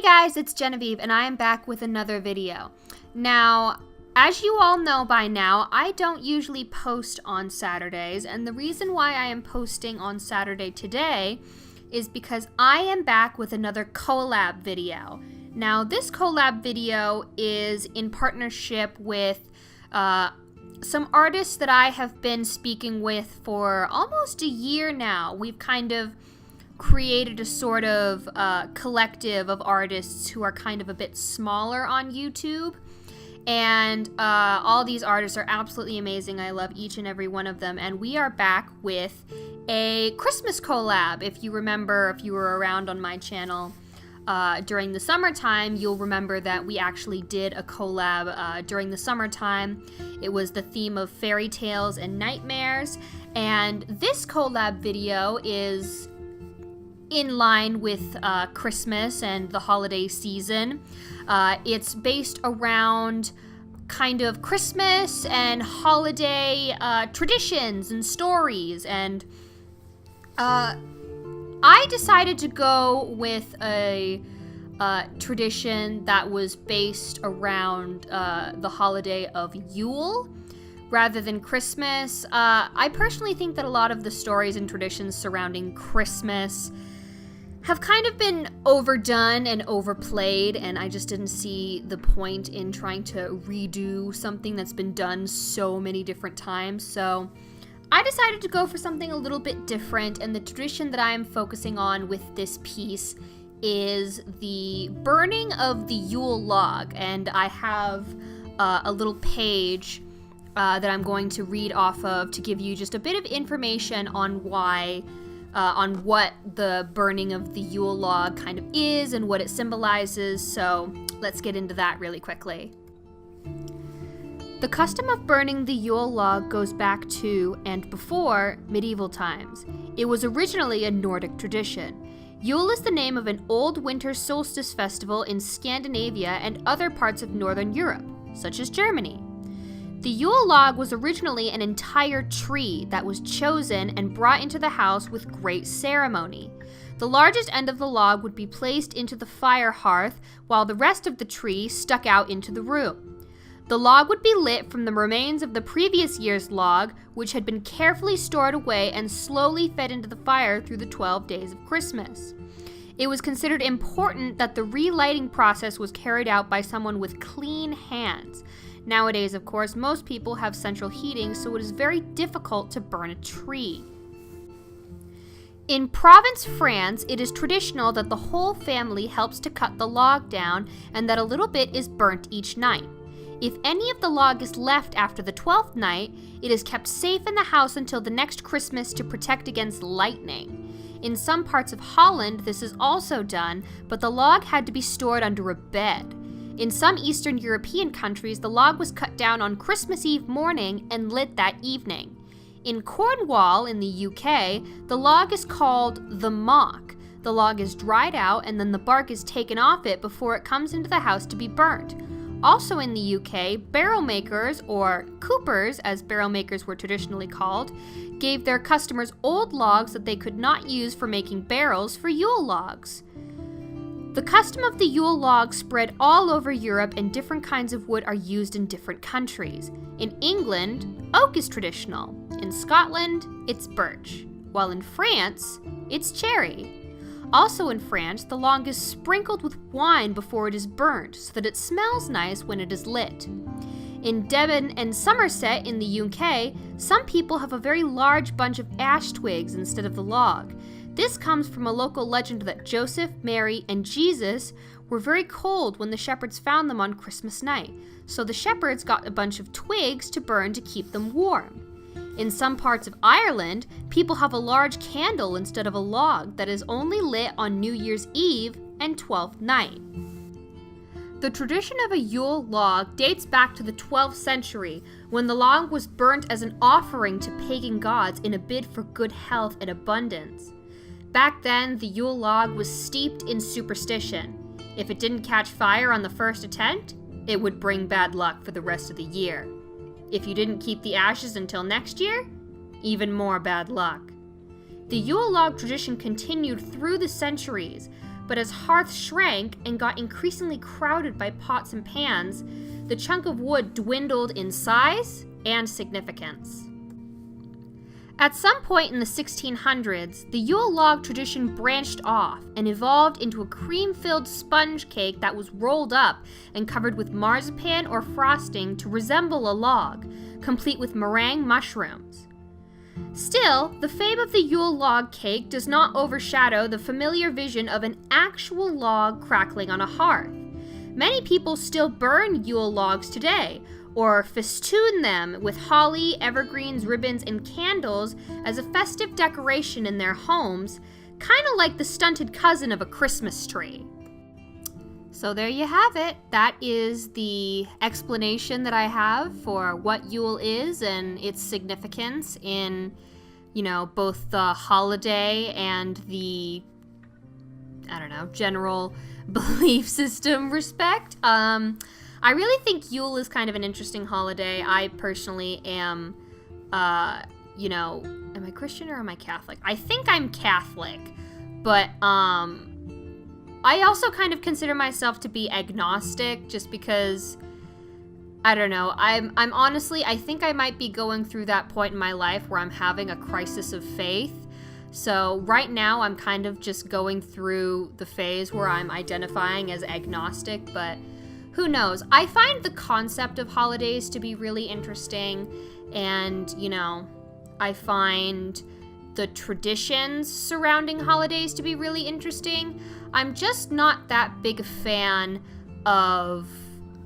guys, it's Genevieve and I am back with another video. Now, as you all know by now, I don't usually post on Saturdays, and the reason why I am posting on Saturday today is because I am back with another collab video. Now, this collab video is in partnership with some artists that I have been speaking with for almost a year now. We've kind of created a sort of collective of artists who are kind of a bit smaller on YouTube. And all these artists are absolutely amazing. I love each and every one of them. And we are back with a Christmas collab. If you remember, if you were around on my channel during the summertime, you'll remember that we actually did a collab during the summertime. It was the theme of fairy tales and nightmares. And this collab video is in line with Christmas and the holiday season. It's based around kind of Christmas and holiday traditions and stories, and I decided to go with a tradition that was based around the holiday of Yule rather than Christmas. I personally think that a lot of the stories and traditions surrounding Christmas have kind of been overdone and overplayed, and I just didn't see the point in trying to redo something that's been done so many different times. So I decided to go for something a little bit different, and the tradition that I am focusing on with this piece is the burning of the Yule log. And I have a little page that I'm going to read off of to give you just a bit of information on what the burning of the Yule log kind of is and what it symbolizes. So let's get into that really quickly. The custom of burning the Yule log goes back to and before medieval times. It was originally a Nordic tradition. Yule is the name of an old winter solstice festival in Scandinavia and other parts of Northern Europe, such as Germany. The Yule log was originally an entire tree that was chosen and brought into the house with great ceremony. The largest end of the log would be placed into the fire hearth, while the rest of the tree stuck out into the room. The log would be lit from the remains of the previous year's log, which had been carefully stored away and slowly fed into the fire through the 12 days of Christmas. It was considered important that the relighting process was carried out by someone with clean hands. Nowadays, of course, most people have central heating, so it is very difficult to burn a tree. In Provence, France, it is traditional that the whole family helps to cut the log down and that a little bit is burnt each night. If any of the log is left after the 12th night, it is kept safe in the house until the next Christmas to protect against lightning. In some parts of Holland, this is also done, but the log had to be stored under a bed. In some Eastern European countries, the log was cut down on Christmas Eve morning and lit that evening. In Cornwall, in the UK, the log is called the mock. The log is dried out and then the bark is taken off it before it comes into the house to be burnt. Also in the UK, barrel makers, or coopers as barrel makers were traditionally called, gave their customers old logs that they could not use for making barrels for Yule logs. The custom of the Yule log spread all over Europe, and different kinds of wood are used in different countries. In England, oak is traditional. In Scotland, it's birch. While in France, it's cherry. Also in France, the log is sprinkled with wine before it is burnt, so that it smells nice when it is lit. In Devon and Somerset in the UK, some people have a very large bunch of ash twigs instead of the log. This comes from a local legend that Joseph, Mary, and Jesus were very cold when the shepherds found them on Christmas night, so the shepherds got a bunch of twigs to burn to keep them warm. In some parts of Ireland, people have a large candle instead of a log that is only lit on New Year's Eve and 12th night. The tradition of a Yule log dates back to the 12th century, when the log was burnt as an offering to pagan gods in a bid for good health and abundance. Back then, the Yule log was steeped in superstition. If it didn't catch fire on the first attempt, it would bring bad luck for the rest of the year. If you didn't keep the ashes until next year, even more bad luck. The Yule log tradition continued through the centuries, but as hearths shrank and got increasingly crowded by pots and pans, the chunk of wood dwindled in size and significance. At some point in the 1600s, the Yule log tradition branched off and evolved into a cream-filled sponge cake that was rolled up and covered with marzipan or frosting to resemble a log, complete with meringue mushrooms. Still, the fame of the Yule log cake does not overshadow the familiar vision of an actual log crackling on a hearth. Many people still burn Yule logs today, or festoon them with holly, evergreens, ribbons, and candles as a festive decoration in their homes, kind of like the stunted cousin of a Christmas tree. So there you have it. That is the explanation that I have for what Yule is and its significance in, both the holiday and the, general belief system respect. I really think Yule is kind of an interesting holiday. I personally am, am I Christian or am I Catholic? I think I'm Catholic, but I also kind of consider myself to be agnostic just because, I don't know, I'm honestly, I think I might be going through that point in my life where I'm having a crisis of faith. So right now I'm kind of just going through the phase where I'm identifying as agnostic, but who knows? I find the concept of holidays to be really interesting, and, I find the traditions surrounding holidays to be really interesting. I'm just not that big a fan of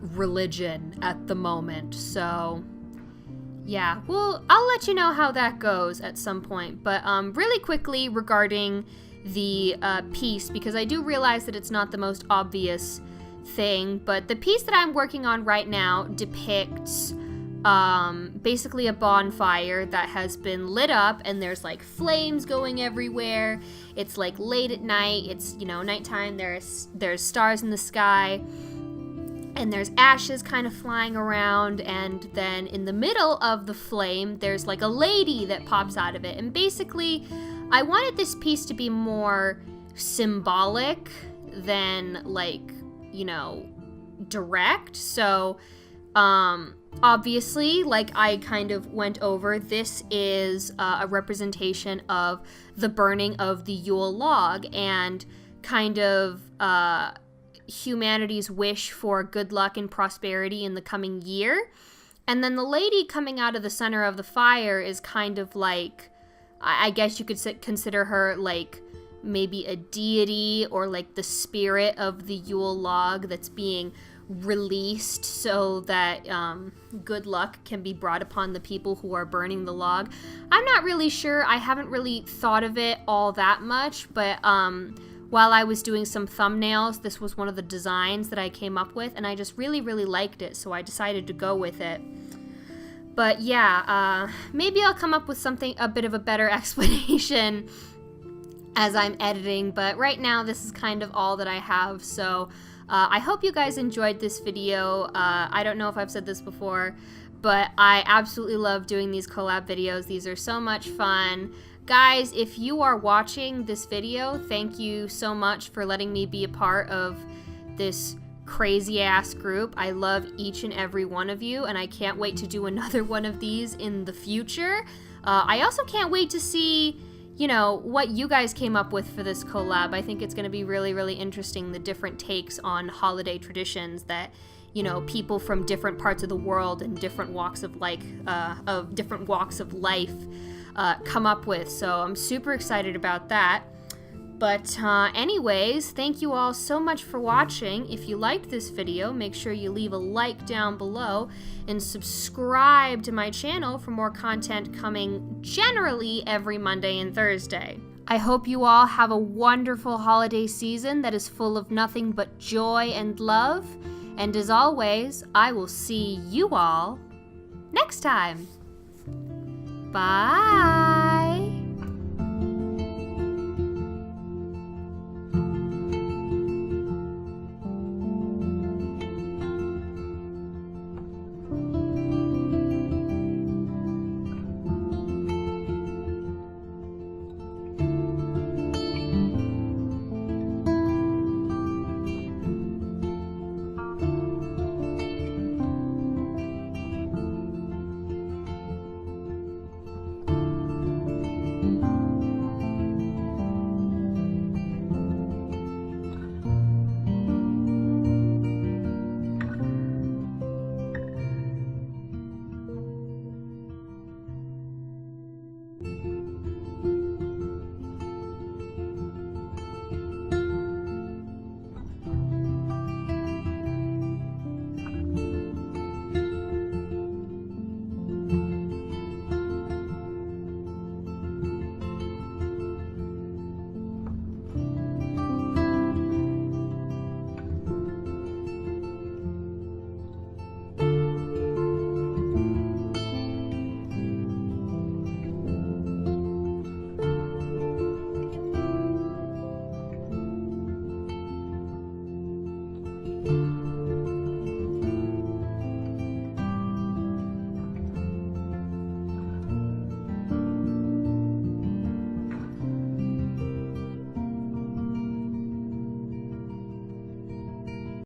religion at the moment, so yeah, well, I'll let you know how that goes at some point. But really quickly regarding the piece, because I do realize that it's not the most obvious thing, but the piece that I'm working on right now depicts basically a bonfire that has been lit up, and there's like flames going everywhere. It's like late at night, it's nighttime, there's stars in the sky, and there's ashes kind of flying around, and then in the middle of the flame there's like a lady that pops out of it. And basically I wanted this piece to be more symbolic than direct. So obviously, like I kind of went over, this is a representation of the burning of the Yule log and kind of humanity's wish for good luck and prosperity in the coming year. And then the lady coming out of the center of the fire is kind of like, I guess you could consider her like maybe a deity, or like the spirit of the Yule log that's being released so that good luck can be brought upon the people who are burning the log. I'm not really sure. I haven't really thought of it all that much, but while I was doing some thumbnails, this was one of the designs that I came up with, and I just really, really liked it, so I decided to go with it. But yeah, maybe I'll come up with a bit of a better explanation as I'm editing, but right now this is kind of all that I have. So I hope you guys enjoyed this video. I don't know if I've said this before, but I absolutely love doing these collab videos. These are so much fun. Guys, if you are watching this video, thank you so much for letting me be a part of this crazy ass group. I love each and every one of you, and I can't wait to do another one of these in the future. I also can't wait to see what you guys came up with for this collab. I think it's going to be really, really interesting, the different takes on holiday traditions that, people from different parts of the world and different walks of life come up with. So I'm super excited about that. But anyways, thank you all so much for watching. If you liked this video, make sure you leave a like down below and subscribe to my channel for more content coming generally every Monday and Thursday. I hope you all have a wonderful holiday season that is full of nothing but joy and love. And as always, I will see you all next time. Bye!